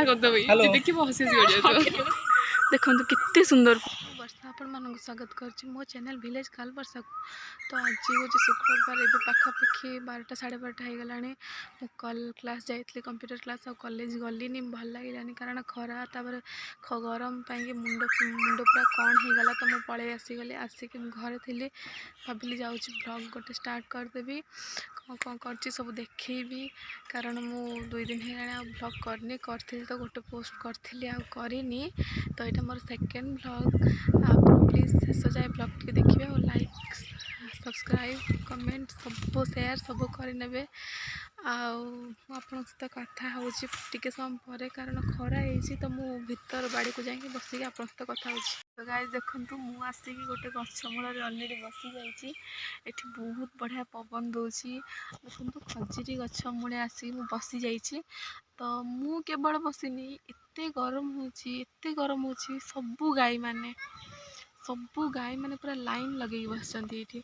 Start कर Dubai देखि हसी हसी देखो कितने सुंदर वर्षा आपण मानक स्वागत कर मो चैनल विलेज काल वर्षा को। तो आज हूँ शुक्रवार एवं पाखापाखि 12टा 12:30 हो गला। मु कल क्लास जाइए कंप्यूटर क्लास और कॉलेज गलिनी भल लगे कारण खरा तापर गरम पाई मुंड पूरा कौन हो गला। तो मुझे पलि आसीगली आसिक घरे थी भाविली जाऊँगी ब्लॉग गोटे स्टार्ट करदेवी कौन कर सब देखी कारण मु 2 दिन है ब्लॉग करनी करी तो गोटे पोस्ट करी करनी। तो यहाँ मोर सेकेंड ब्लॉग आप प्लीज शेष जाए ब्लॉग टी देखिए और लाइक सब्सक्राइब कमेंट सब शेयर सब करे सहित कथा होची समय पर कारण खरा है तो मु भीतर बाड़ी को जाकि बसिक आप सहित कथा होची। तो गाइस देखंतु मु आसिक गोटे गछ मूल अलरेडी बसी जाइए एठी बहुत बढ़िया पवन दौची देखंतु खजूरी गछ मूले आसिक मु बसी जाइए। तो मु केवल बसिनी एते गरम होची सबू गाई माने पूरा लाइन लगे बस ये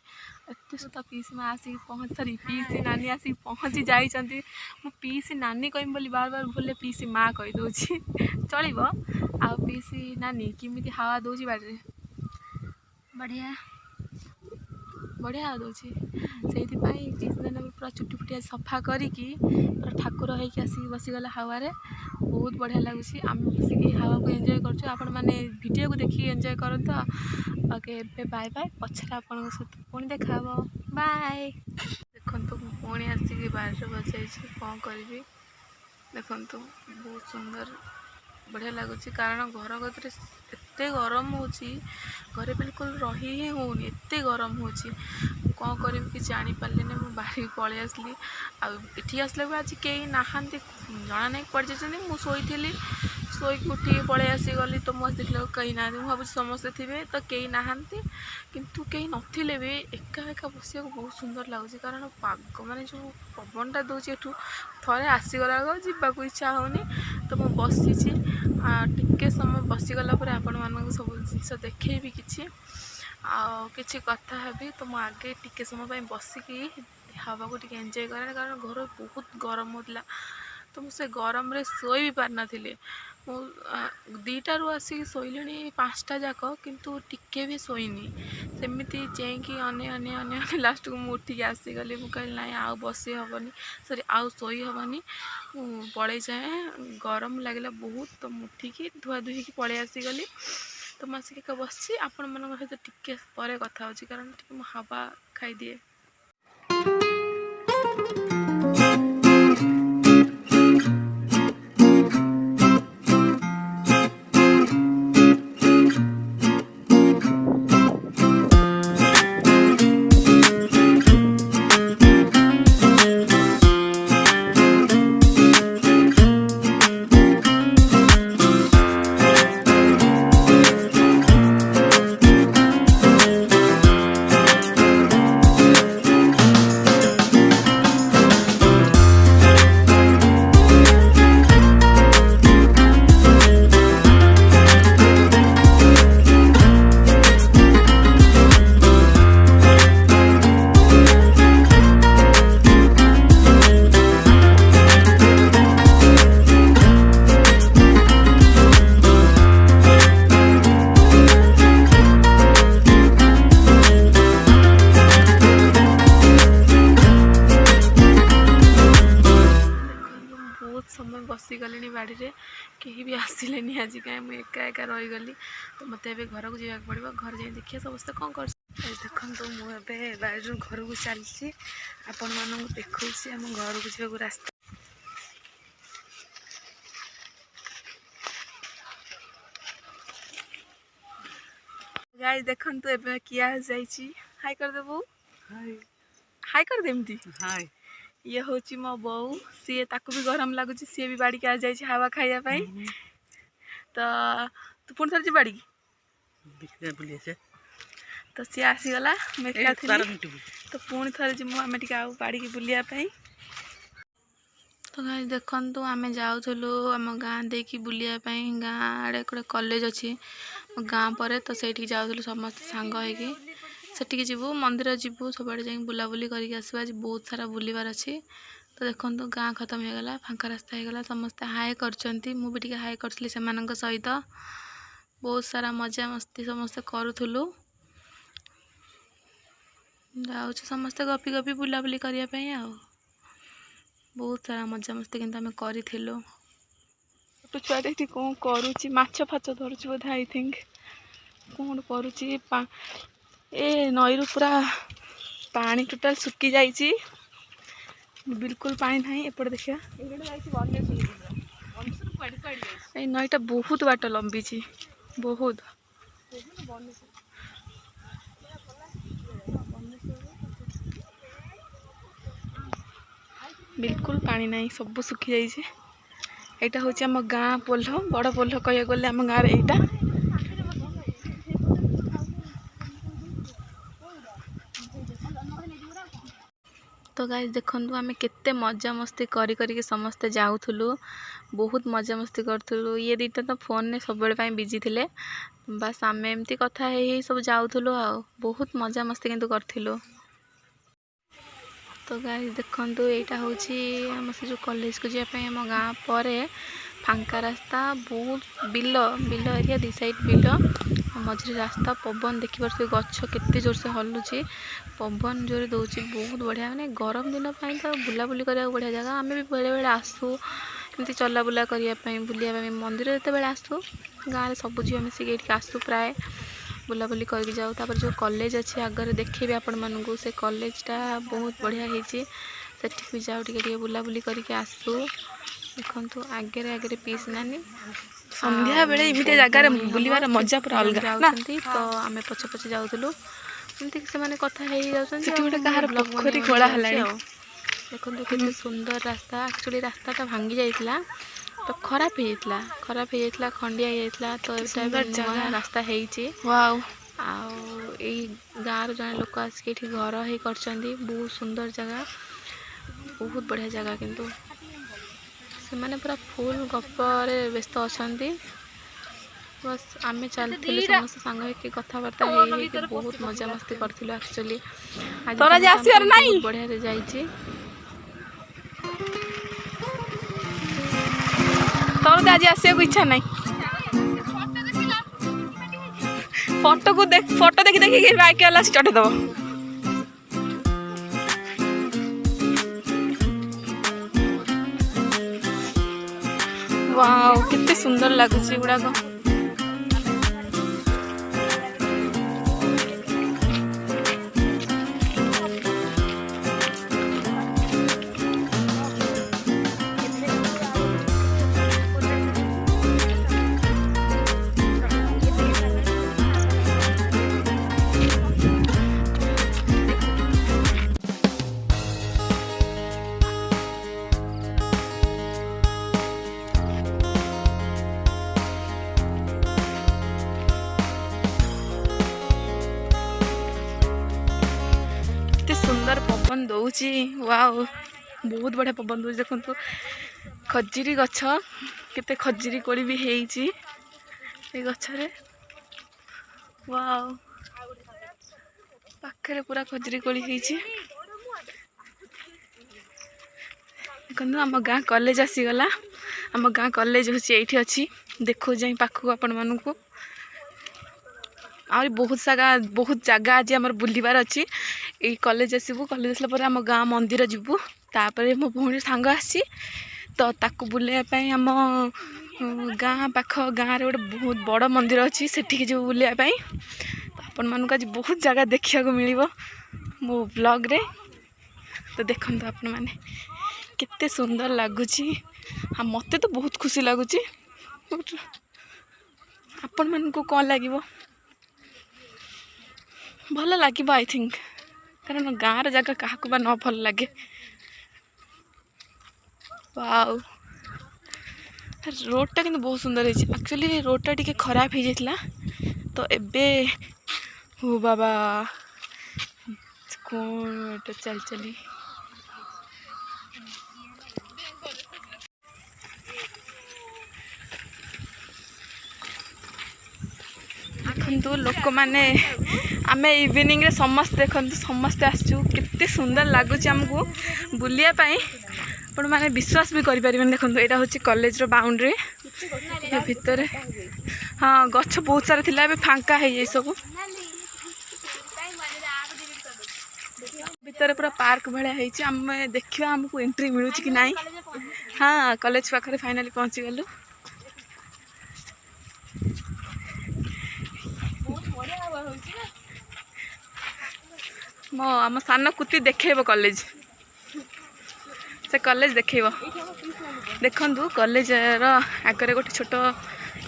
सुधा पीसी माँ आसिक पहुँच सरी पीसी नानी आसिक पहुँची जाइए। मु पीसी नानी कहमी बोली बार बार भूले पीसी माँ कहीदे चलो आ पीसी नानी किमिति हावा दौची बाड़ी बढ़िया बढ़िया हावा दौची से पीसी नानी पूरा चुटी फुटिया सफा करी पूरा ठाकुर होइक आसिक बसीगला हावे बहुत बढ़िया लगुच। आम बसिक हावा को एंजॉय कर वीडियो को देखिए एंजॉय करते। ओके बाय बाय पछरे आपन सहित पुणी देखा बाय। देखो पुणी आसिक बाहर बजाई कौन करी देखु बहुत सुंदर बढ़िया लगुच कारण घर गति एत गरम होची घरे बिल्कुल रही ही होनी एत गरम होची कौन करी कि जापारे ना मुझे बाहर पलि आसली आठी आसला भी आज कई नहांती जना नहीं पड़ जाती मुझे शोई शोक उठी पलि आसीगली। तो मुझे देख कहीं ना मुझे भावी समस्ते थे तो कई नहांती किंतु कहीं नथिले भी एका एका बसिया बहुत सुंदर लगुच कारण पाग माने जो पवनटा दूसरी एठू थे आसीगला जावाक इच्छा होनी। तो मुझे बसी टिके समय बसीगला आपण मानक सब जिन देखेबी किसी कथा हेबी। तो मुझे आगे टिके समय बसिकी हवा को टिके एंजॉय करे कारण घर बहुत गरम होता। तो मुझे गरम रे शोई भी पार नी मु 2टारू आसिक शोली 5टा जाक किंतु टिके भी शोनी सेमती चेकी अने लास्ट को मुझे उठिक आसीगली मुझे कहली ना आउ बसी हेनी सरी आउ शोई हेनी पलि जाए गरम लगे बहुत। तो मुठिकी धुआ धुई पलि आसीगली। तो मुझे बस आपण मान सहित टिके पर कथा होची कारण टिके हवा खाई दिए। समय बसीगली बाड़ी में कहीं भी आसिले आज कहीं मुझे एका एका रहीगली। तो मत घर को जावाक पड़ो घर जाए देखिए समस्ते कौन कर देखो मुझे बाड़ी घर को चलती आपण मानक देखा आम घर को जावाक रास्ता गाइस देखंतु एबे किया जाइछि हाय कर देबो हाय कर देमती हाय ये हूँ मो बो सी ताकू भी गरम लगुच सी भी बाड़ी के आ जाए हवा खाइबा। तो तू पुणी थर बाड़ी तो सी आसीगला तो पुणी थर जी आम टे बाड़ी की बुलायापाई। तो गाइस देखंतु आमे जाउथलो आम गाँ देखी बुलायापाई गाँ आड़े गोटे कॉलेज अच्छी गाँ पर तो से जाउथलो समस्त सांग होगी सेठी जीवु मंदिर जीवु सब आड़े जाई बुलाबुली करके आसबा आज बहुत सारा बुलबार अच्छी। तो देखो गाँ खत्म हो गला, फांका रास्ता हो गला, समस्ते हाय करछंती, मु भी टिके हाय करछली सेमानंक सहित। बहुत सारा मजा मस्ती समस्ते करूथुलु। जाउछु समस्ते गपी गपी बुलाबुली करिया पई आ। बहुत सारा मजा मस्ती किंतु आमे करिथिलु। छोटो छुआटे एठी कोन करूची, माछ फाछ धरुची बोध आई थिंक कोन करूची। ए नईरु पूरा पानी टोटाल सुकी जाइची, बिल्कुल पानी नहीं। एपटे देखिया ए नईटा बहुत बाट लंबी, बहुत बिल्कुल पानी नहीं, सब सुखी जाइए। यहाँ हूँ आम गाँ पोल, बड़ पोल कह गले आम गाँव यहाँ। तो गाइस देखु आम केते मजा मस्ती करी समस्ते जाऊलु, बहुत मजा मस्ती करूँ। ये दीटा तो फोन ने सब बिजी थे, बस आम एमती कथा है सब जाऊलु, बहुत मजा मस्ती किंतु करथिलु। तो गाइस देखु यहाँ हूँ आम से जो कॉलेज को जावाई आम गाँ पर फांका रास्ता, बहुत बिल बिल एरिया, दी साइड बिल, मझे रास्ता, पवन देखिए गछ केते जोर से हलुची, पवन जोर दौर, बहुत बढ़िया। माने गरम दिन तो बुलाबुली करा बढ़िया जगह। आम भी बेले बेले आसू एमती चलाबुला करने बुलाया मंदिर जिते बड़े आसू, गाँव में सब झील मिसिक ये आसू, प्राय बुलाबुली करके जाऊ। तापर जो कॉलेज अच्छे आगे देखेबी आपण मानू, से कॉलेजटा बहुत बढ़िया होती, भी जाऊ टे बुलाबुली करके आसू। देखु आगे आगे पीस नानी संध्या बेले इमिटे जगार बुलिबार मजा पूरा अलग जाउछंती। तो आमे पछे पछे जाउथुलु, एमती से माने कथा हे जाउछंती, सेठी गोटे कहार पोखरी खोला हलानी। देखु केते सुंदर रास्ता, एक्चुअली रास्ताटा भांगी जाइतला, तो खराब हो जाइतला, खंडिया हो जाइतला। तो सुंदर जगह रास्ता हेइची, वाओ। आ एई गाँव जने लोक आसिक एठी घर हे करछंती, बहुत सुंदर जगह, बहुत बढ़िया जगह। किंतु से माने पूरा फुल गपर व्यस्त अछंती। बस आम चलते समस्त सांग हो कथबार्ता हो, बहुत मजा मस्ती करथिलु। एक्चुअली आज बढ़िया रे जाइची। तोर आज आसिया को इच्छा नहीं, फोटो को देख, फोटो देखी देखी बाइक वाला चटे दबो। वाओ कितने सुंदर लगुच गुड़ाक। सुंदर पवन दौची, वाओ बहुत बढ़िया पवन दौची। देखो खजुरी गछ, केते खजुरी कोड़ी भी हेइची ए गछरे, वाओ पाखरे पूरा खजुरी कोड़ी हेइची। देखो आम गाँ कॉलेज आसीगला, आम गाँ कॉलेज हूँ ये अच्छी, देखो जाई पाखक आपण मानू। आ बहुत जगह आज आम बुलबार अच्छी। ये कॉलेज आसबू, कॉलेज आसला पर आम गाँ मंदिर जीवु, तापर मो भौणी सांग आसी, तो ताकू बुलायापाई आम गाँ पाख गाँव गोटे बहुत बड़ मंदिर अच्छी, सेठिक जो बुलायापाई। तो आपण मानक आज बहुत जगह देखा मिल मो ब्लॉग रे। तो देखो आपण मैंने केते सुंदर लगुच, मत तो बहुत खुशी लगुच। आपण मानक कौन लगे, भल लगे आई थिंक, कारण गाँव जगह क्या न भल लगे। वाओ रोडटा किंतु बहुत सुंदर है। एक्चुअली रोडटा टिके खराब हो जाता, तो एबे हो बाबा कौन चल चली। देखु लोक मैंने आम इवनिंग रे समस्त देखु समस्ते आसचु, केते सुंदर लगुच आमको बुलिया पाई। आपण मैंने विश्वास भी करें देखो यहाँ हूँ कॉलेज बाउंड्री भितर हाँ गछ बहुत सारा थिला फांका है सब भितर पूरा पार्क भाया है देखा आमको एंट्री मिलूँ कि ना हाँ कॉलेज पाखे फाइनाली पहुँची गलु मो आम सान कुती देखेब कॉलेज से कॉलेज देखेब देखु कॉलेज आगे गोटे छोट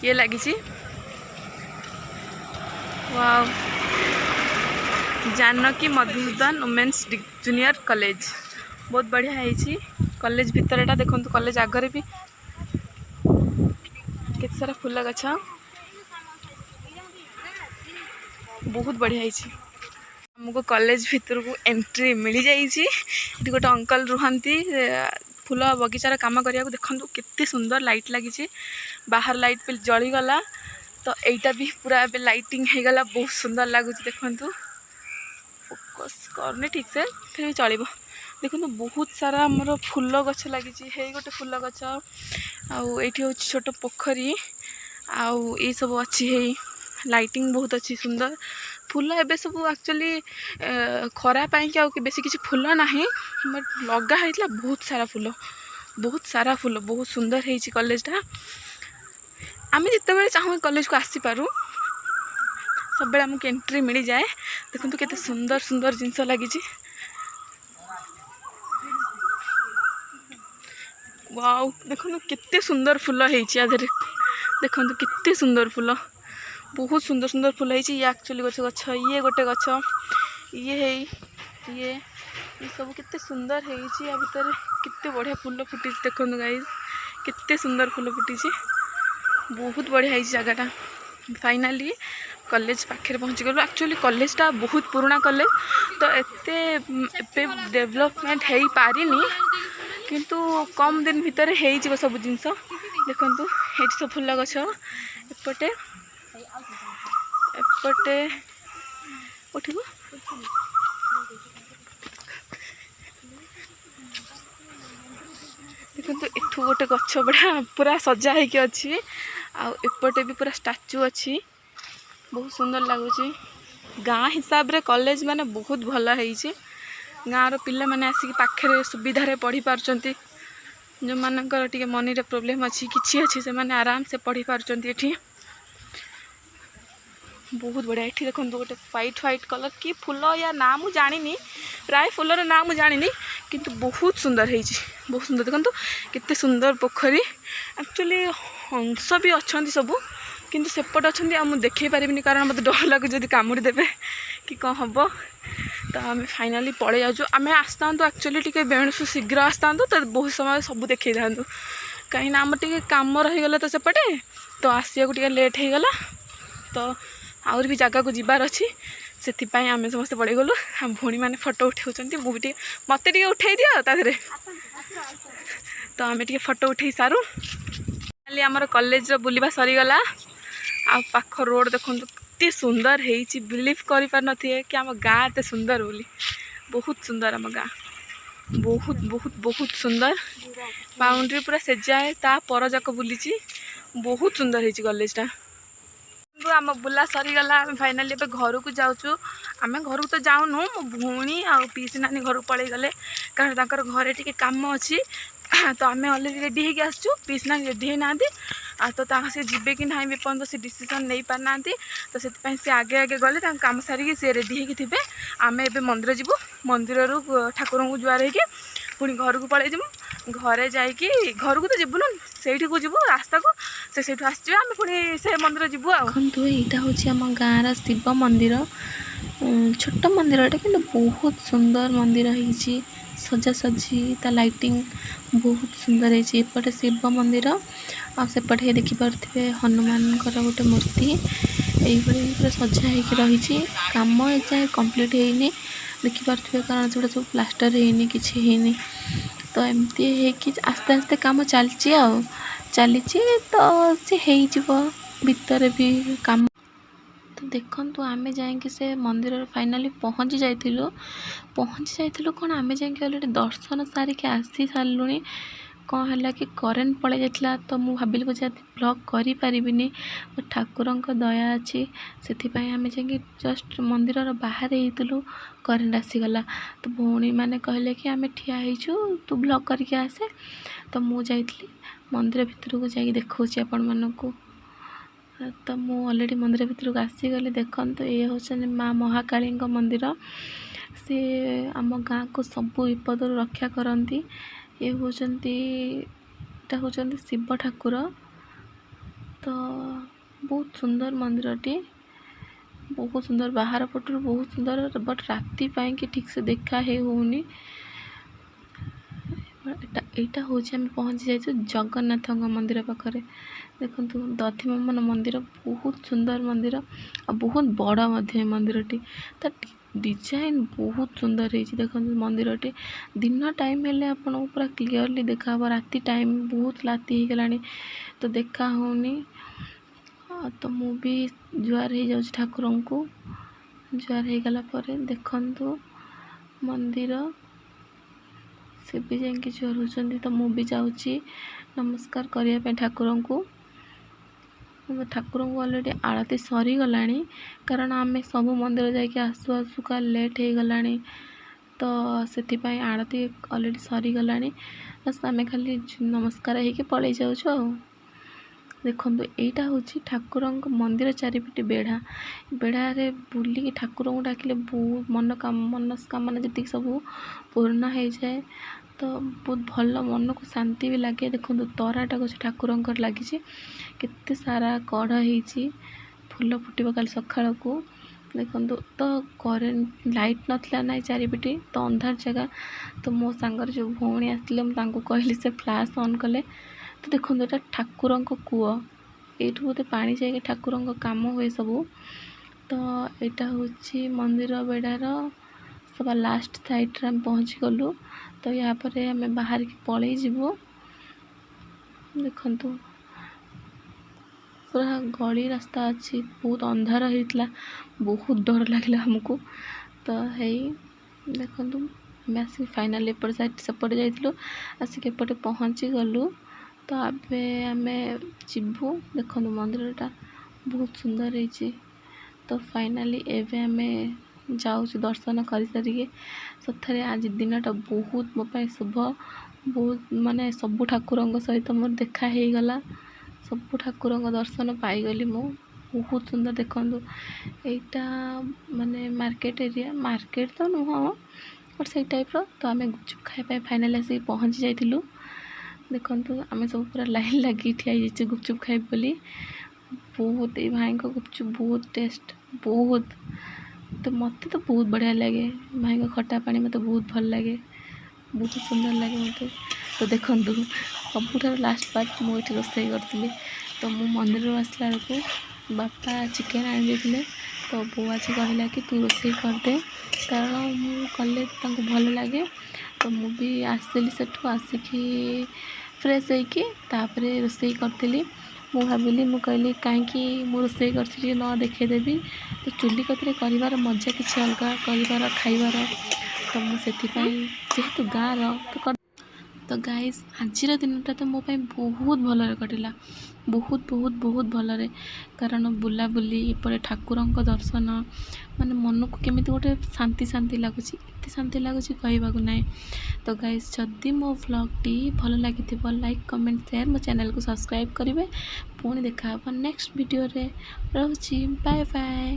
ये लगी wow Janaki Madhusudan women's junior college बहुत बढ़िया है कॉलेज भितरटा देखो कॉलेज आगे भी केते सारा फूल गछ बहुत बढ़िया है हमको कॉलेज भीतर को एंट्री मिल जाइए गोटे अंकल रुहंती फूल बगीचार काम करिया को देखो केते सुंदर लाइट लगी बाहर लाइट पे जलीगला तो यहीटा भी पूरा ए लाइटिंग हो गला बहुत सुंदर लगुच देखु फोकस करने ठीक से फिर भी चलो देखो बहुत सारा आमर फूल गछ लगी है गोटे फूल गछ आठी हूँ छोट पोखरी आउ ये सब अच्छी है लाइटिंग बहुत अच्छी सुंदर फूल एबे सब एक्चुअली खरा पाई बेसी किसी फूल ना लगा है बहुत सारा फूल बहुत सुंदर है कॉलेजटा आम जिते चाहूँ कॉलेज को आसीपारू सब बेले आमको एंट्री मिल जाए देखो केते सुंदर सुंदर जिनस लगी वाव देखो केते सुंदर फूल है देखो केते सुंदर फूल बहुत सुंदर सुंदर फूल है ये एक्चुअली गछ गछ ये गोटे गछ ये है ये सब केते सुंदर है या भीतर केते बढ़िया फूल फुटी देखो गाइज केते सुंदर फूल फुटी बहुत बढ़िया है जगहटा फाइनाली कॉलेज पाखे पहुँची गलु एक्चुअली कॉलेजटा बहुत पुराना कॉलेज तो एते डेवलपमेंट हो पारिनी किंतु कम दिन भितर हो सब जिनस देखु ये सब फूल गछ एपटे एपटे उठिबो देखो एठू गोटे गछ बड़ा पूरा सजा होके अच्छी आउपटे भी पूरा स्टाच्यू अच्छी बहुत सुंदर लगुच गाँ हिसाब रे कॉलेज माने बहुत भल है गाँव पिला माने आसिक पाखे सुविधा पढ़ी पार्चंती जो मानकर टिके मनी रे प्रॉब्लम अच्छी किछि अच्छी से माने आराम से पढ़ी पार्चंती एठी बहुत बढ़िया ये देखो गोटे व्हाइट व्हाइट कलर कि फूल या ना मु जानी प्राय फूलर ना मु जानी किंतु बहुत सुंदर है बहुत सुंदर देखो केते सुंदर पोखरी एक्चुअली हंस भी अच्छा सब किंतु सेपट अच्छा मुझे देखे पारिनी कारण मत डर लगे जब कामुड़ी देवे कि कौन हम तो आम फाइनाली पड़े जाऊँ आम आसता एक्चुअली टी बेणुसु शीघ्र आसता तो बहुत समय सब देखी था कहीं आम टे कम रहीगला तो सेपटे तो आसिया को लेट हो गला तो आउर भी जगह को जीवार अच्छी से आम समस्त पड़े गलु आम भौणी मैंने फोटो उठाऊँ मुझे मत उठे दियो ताधरे तो आम टे फोटो उठे सारू खाली आमर कॉलेज बुलवा सरीगला आ पाख रोड देखो कितने सुंदर है बिलीव कर पार नथिए कि आम गाँ एत सुंदर बोली बहुत सुंदर आम गाँ बहुत बहुत बहुत सुंदर बाउंड्री पूरा सेजा है ता पर जाक बुली बहुत सुंदर है कॉलेजटा आम बुला सरीगला आम फाइनाली घर को जाऊँ आम घर को तो जाऊनु मो भौणी आ पीसी नानी घर पलि गले कारण तांकर घरे टिके काम अच्छी तो आम अलरेडी रेडी होगी आसचु पीसी नानी रेडी होना तो से जीवे कि ना पर्यटन से डिसीजन नहीं पार ना तो से आगे आगे गले काम सारिकी सी रेडी होगी थे आम ए मंदिर जीवु मंदिर ठाकुर को जुआर हो पुणी घर को पलि जीवु घरे जाकि घर को तो जीवुन से जीवु रास्ता को से आम पुणी से मंदिर जीवु यहाँ हूँ आम गाँव शिव मंदिर छोट मंदिर कि बहुत सुंदर मंदिर है सजासजी ता लाइटिंग बहुत सुंदर है एपटे शिव मंदिर आसेपटे देखिपे हनुमान गोटे मूर्ति यही पूरा सजा हो रही कम एजाए कम्प्लीट होनी देखिपे कारण से सब प्लास्टर होनी कि तो एमती आस्ते आस्ते काम चली तो सी हो भीतर भी काम तो देखନ୍ତୁ ଆମେ ଯାଇକି ସେ ମନ୍ଦିରରେ ଫାଇନାଲି ପହଞ୍ଚି ଯାଇଥିଲୁ କ'ଣ ଆମେ ଯାଇକି ଅଲରେଡ଼ି ଦର୍ଶନ ସାରିକି ଆସି ସାରିଲୁଣି। କ'ଣ ହେଲା କି କରେଣ୍ଟ ପଳେଇ ଯାଇଥିଲା, ତ ମୁଁ ଭାବିଲି ବୋଧେ ଆଜି ବ୍ଲଗ୍ କରିପାରିବିନି। ଠାକୁରଙ୍କ ଦୟା ଅଛି, ସେଥିପାଇଁ ଆମେ ଯାଇକି ଜଷ୍ଟ ମନ୍ଦିରର ବାହାରେ ହେଇଥିଲୁ, କରେଣ୍ଟ ଆସିଗଲା। ତ ଭଉଣୀମାନେ କହିଲେ କି ଆମେ ଠିଆ ହେଇଛୁ, ତୁ ବ୍ଲଗ୍ କରିକି ଆସେ। ତ ମୁଁ ଯାଇଥିଲି ମନ୍ଦିର ଭିତରକୁ ଯାଇକି ଦେଖାଉଛି ଆପଣମାନଙ୍କୁ। ତ ମୁଁ ଅଲରେଡ଼ି ମନ୍ଦିର ଭିତରକୁ ଆସିଗଲି। ଦେଖନ୍ତୁ ଇଏ ହେଉଛନ୍ତି ମା ମହାକାଳୀଙ୍କ ମନ୍ଦିର। ସିଏ ଆମ ଗାଁକୁ ସବୁ ବିପଦରୁ ରକ୍ଷା କରନ୍ତି। ଏଇଟା ହେଉଛନ୍ତି ଶିବ ଠାକୁର। ତ ବହୁତ ସୁନ୍ଦର ମନ୍ଦିରଟି, ବହୁତ ସୁନ୍ଦର, ବାହାର ପଟରୁ ବହୁତ ସୁନ୍ଦର, ବଟ୍ ରାତି ପାଇଁକି ଠିକ୍ସେ ଦେଖା ହେଉନି। ଏଇଟା ହେଉଛି ଆମେ ପହଞ୍ଚି ଯାଇଛୁ ଜଗନ୍ନାଥଙ୍କ ମନ୍ଦିର ପାଖରେ। ଦେଖନ୍ତୁ ଦଧିବାମନ ମନ୍ଦିର, ବହୁତ ସୁନ୍ଦର ମନ୍ଦିର ଆଉ ବହୁତ ବଡ଼ ମଧ୍ୟ ଏ ମନ୍ଦିରଟି। ତା ଡିଜାଇନ୍ ବହୁତ ସୁନ୍ଦର ହେଇଛି। ଦେଖନ୍ତୁ ମନ୍ଦିରଟି ଦିନ ଟାଇମ୍ ହେଲେ ଆପଣଙ୍କୁ ପୁରା କ୍ଲିଅରଲି ଦେଖାହେବ। ରାତି ଟାଇମ୍ ବହୁତ ରାତି ହେଇଗଲାଣି ତ ଦେଖା ହେଉନି। ତ ମୁଁ ବି ଜୁହାର ହେଇଯାଉଛି ଠାକୁରଙ୍କୁ। ଜୁହାର ହେଇଗଲା ପରେ ଦେଖନ୍ତୁ ମନ୍ଦିର, ସେ ବି ଯାଇକି ଜୁହାର ହେଉଛନ୍ତି। ତ ମୁଁ ବି ଯାଉଛି ନମସ୍କାର କରିବା ପାଇଁ ଠାକୁରଙ୍କୁ। ଠାକୁରଙ୍କୁ ଅଲରେଡ଼ି ଆଳତି ସରିଗଲାଣି, କାରଣ ଆମେ ସବୁ ମନ୍ଦିର ଯାଇକି ଆସୁ ଆସୁକା ଲେଟ୍ ହେଇଗଲାଣି। ତ ସେଥିପାଇଁ ଆଳତି ଅଲରେଡ଼ି ସରିଗଲାଣି। ବାସ୍ ଆମେ ଖାଲି ନମସ୍କାର ହେଇକି ପଳେଇ ଯାଉଛୁ ଆଉ। ଦେଖନ୍ତୁ ଏଇଟା ହେଉଛି ଠାକୁରଙ୍କ ମନ୍ଦିର ଚାରିପଟେ ବେଢ଼ାରେ ବୁଲିକି ଠାକୁରଙ୍କୁ ଡାକିଲେ ବହୁତ ମନସ୍କାମନା ଯେତିକି ସବୁ ପୂର୍ଣ୍ଣ ହେଇଯାଏ। ତ ବହୁତ ଭଲ, ମନକୁ ଶାନ୍ତି ବି ଲାଗେ। ଦେଖନ୍ତୁ ତରାଟା ଗଛ ଠାକୁରଙ୍କର ଲାଗିଛି, କେତେ ସାରା କଢ଼ ହେଇଛି, ଫୁଲ ଫୁଟିବ କାଲି ସକାଳକୁ। ଦେଖନ୍ତୁ ତ କରେଣ୍ଟ ଲାଇଟ୍ ନଥିଲା ନାଇଁ ଚାରିପଟେ, ତ ଅନ୍ଧାର ଜାଗା। ତ ମୋ ସାଙ୍ଗରେ ଯେଉଁ ଭଉଣୀ ଆସିଥିଲେ ମୁଁ ତାଙ୍କୁ କହିଲି, ସେ ଫ୍ଲାସ୍ ଅନ୍ କଲେ। ତ ଦେଖନ୍ତୁ ଏଇଟା ଠାକୁରଙ୍କ କୂଅ, ଏଇଠୁ ବୋଧେ ପାଣି ଯାଇକି ଠାକୁରଙ୍କ କାମ ହୁଏ ସବୁ। ତ ଏଇଟା ହେଉଛି ମନ୍ଦିର ବେଢ଼ାର ସବା ଲାଷ୍ଟ ସାଇଡ଼୍ରେ ଆମେ ପହଞ୍ଚିଗଲୁ। ତ ୟା ପରେ ଆମେ ବାହାରିକି ପଳେଇ ଯିବୁ। ଦେଖନ୍ତୁ ପୁରା ଗଳି ରାସ୍ତା ଅଛି, ବହୁତ ଅନ୍ଧାର ହେଇଥିଲା, ବହୁତ ଡର ଲାଗିଲା ଆମକୁ। ତ ଦେଖନ୍ତୁ ଆମେ ଆସିକି ଫାଇନାଲି ଏପଟେ ସେପଟେ ଯାଇଥିଲୁ, ଆସିକି ଏପଟେ ପହଞ୍ଚିଗଲୁ। ତ ଏବେ ଆମେ ଯିବୁ। ଦେଖନ୍ତୁ ମନ୍ଦିରଟା ବହୁତ ସୁନ୍ଦର ହେଇଛି। ତ ଫାଇନାଲି ଏବେ ଆମେ ଯାଉଛୁ ଦର୍ଶନ କରିସାରିକି। ସତରେ ଆଜି ଦିନଟା ବହୁତ ମୋ ପାଇଁ ଶୁଭ। ବହୁତ ମାନେ ସବୁ ଠାକୁରଙ୍କ ସହିତ ମୋର ଦେଖା ହେଇଗଲା, ସବୁ ଠାକୁରଙ୍କ ଦର୍ଶନ ପାଇଗଲି ମୁଁ। ବହୁତ ସୁନ୍ଦର। ଦେଖନ୍ତୁ ଏଇଟା ମାନେ ମାର୍କେଟ ଏରିଆ, ମାର୍କେଟ ତ ନୁହଁ ବଟ୍ ସେଇ ଟାଇପ୍ର। ତ ଆମେ ଗୁପଚୁପ୍ ଖାଇବା ପାଇଁ ଫାଇନାଲି ଆସିକି ପହଞ୍ଚି ଯାଇଥିଲୁ। ଦେଖନ୍ତୁ ଆମେ ସବୁ ପୁରା ଲାଇନ୍ ଲାଗିକି ଠିଆ ହେଇଯାଇଛୁ ଗୁପଚୁପ୍ ଖାଇବୁ ବୋଲି। ବହୁତ, ଏଇ ଭାଇଙ୍କ ଗୁପଚୁପ୍ ବହୁତ ଟେଷ୍ଟ, ବହୁତ। ତ ମୋତେ ତ ବହୁତ ବଢ଼ିଆ ଲାଗେ, ଭାଇଙ୍କ ଖଟା ପାଣି ମୋତେ ବହୁତ ଭଲ ଲାଗେ, ବହୁତ ସୁନ୍ଦର ଲାଗେ ମୋତେ। ତ ଦେଖନ୍ତୁ ସବୁଠାରୁ ଲାଷ୍ଟ ପାର୍ଟ, ମୁଁ ଏଠି ରୋଷେଇ କରିଥିଲି। ତ ମୁଁ ମନ୍ଦିରରୁ ଆସିଲା ବେଳକୁ ବାପା ଚିକେନ୍ ଆଣି ଦେଇଥିଲେ। ତ ବୋଉ ଆଜି କହିଲା କି ତୁ ରୋଷେଇ କରିଦେ, କାରଣ ମୁଁ କଲେ ତାଙ୍କୁ ଭଲ ଲାଗେ। ତ ମୁଁ ବି ଆସିଥିଲି ସେଠୁ, ଆସିକି ଫ୍ରେଶ୍ ହେଇକି ତାପରେ ରୋଷେଇ କରିଥିଲି। ମୁଁ କହିଲି କାହିଁକି ମୁଁ ରୋଷେଇ କରିଛି ଟିକେ ନ ଦେଖେଇଦେବି। ତ ଚୁଲି କତିରେ କରିବାର ମଜା କିଛି ଅଲଗା, କରିବାର ଖାଇବାର। ତ ମୁଁ ସେଥିପାଇଁ ଯେହେତୁ ଗାଁର ତ ଗାଇସ୍ ଆଜିର ଦିନଟା ତ ମୋ ପାଇଁ ବହୁତ ଭଲରେ କଟିଲା, ବହୁତ ବହୁତ ବହୁତ ଭଲରେ। କାରଣ ବୁଲାବୁଲି, ଏପଟେ ଠାକୁରଙ୍କ ଦର୍ଶନ, ମାନେ ମନକୁ କେମିତି ଗୋଟେ ଶାନ୍ତି ଶାନ୍ତି ଲାଗୁଛି, ଏତେ ଶାନ୍ତି ଲାଗୁଛି କହିବାକୁ ନାହିଁ। ତ ଗାଇସ୍ ଯଦି ମୋ ଭ୍ଲଗ୍ଟି ଭଲ ଲାଗିଥିବ, ଲାଇକ୍ କମେଣ୍ଟ ସେୟାର, ମୋ ଚ୍ୟାନେଲକୁ ସବସ୍କ୍ରାଇବ୍ କରିବେ। ପୁଣି ଦେଖା ହେବ ନେକ୍ସଟ ଭିଡ଼ିଓରେ। ରହୁଛି, ବାଏ ବାଏ।